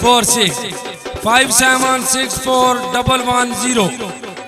034657641110.